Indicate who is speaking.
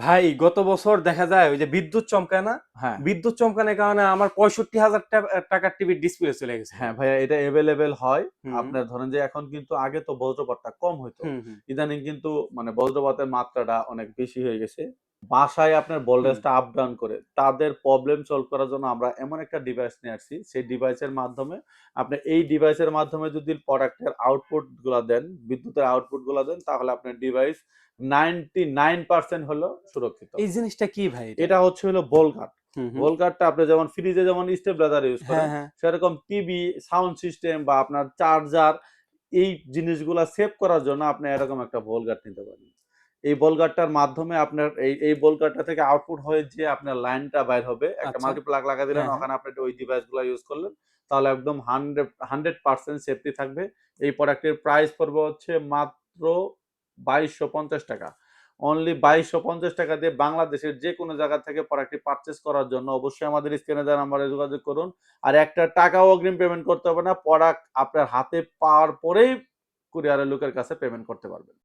Speaker 1: ভাই গত বছর দেখা যায় ওই যে বিদ্যুৎ চমকায় না,
Speaker 2: হ্যাঁ,
Speaker 1: বিদ্যুৎ চমকানোর কারণে আমার 65,000 টাকার টিভির ডিসপ্লে চলে গেছে ভাই।
Speaker 2: হ্যাঁ ভাইয়া, এটা এভেইলেবল হয়।
Speaker 1: হুম
Speaker 2: আপনার ধরেন যে এখন কিন্তু আগে তো বজ্রপাতটা কম হইতো।
Speaker 1: হুম হুম
Speaker 2: ইদানিং কিন্তু মানে বজ্রপাতের মাত্রাটা অনেক বেশি হয়ে গেছে। বাসায় আপনার
Speaker 1: হুম।
Speaker 2: ভোল্টেজটা আপ ডাউন করে তাদের প্রবলেম সলভ করার জন্য আমরা এমন একটা ডিভাইস নিয়ে আসছি। সেই ডিভাইসের মাধ্যমে আপনি এই ডিভাইসের মাধ্যমে যদি প্রোডাক্টের আউটপুট গুলা দেন, বিদ্যুতের আউটপুট গুলা দেন, তাহলে আপনার ডিভাইস 99% হলো সুরক্ষিত।
Speaker 1: এই জিনিসটা কি ভাই এটা?
Speaker 2: এটা হচ্ছে হলো বল গার্ড।
Speaker 1: হুম হুম।
Speaker 2: বল গার্ডটা আপনি যেমন ফ্রিজে যেমন স্টেবিলাইজার ইউজ করেন,
Speaker 1: হ্যাঁ হ্যাঁ।
Speaker 2: সেরকম টিভি, সাউন্ড সিস্টেম বা আপনার চার্জার, এই জিনিসগুলা সেভ করার জন্য আপনি এরকম একটা বল গার্ড নিতে পারেন। এই বল গার্ডটার মাধ্যমে আপনার এই বল গার্ডটা থেকে আউটপুট হয়ে যে আপনার লাইনটা বাইর হবে, একটা
Speaker 1: আচ্ছা।
Speaker 2: মাল্টি প্লাগ লাগা দিলেন,
Speaker 1: হ্যাঁ হ্যাঁ।
Speaker 2: ওখানে আপনি ওই ডিভাইসগুলো ইউজ করলেন, তাহলে একদম 100% সেফটি থাকবে। এই প্রোডাক্টের প্রাইস পড়বে হচ্ছে মাত্র ৳২২৫০। অনলি ৳২২৫০ দিয়ে বাংলাদেশের যেকোনো জায়গা থেকে প্রোডাক্টটি পারচেজ করার জন্য অবশ্যই আমাদের স্ক্রিনে দেওয়া নাম্বারে যোগাযোগ করুন। আর একটা টাকাও অগ্রিম পেমেন্ট করতে হবে না। প্রোডাক্ট আপনার হাতে পাওয়ার পরেই কুরিয়ারের লোকের কাছে পেমেন্ট করতে পারবেন।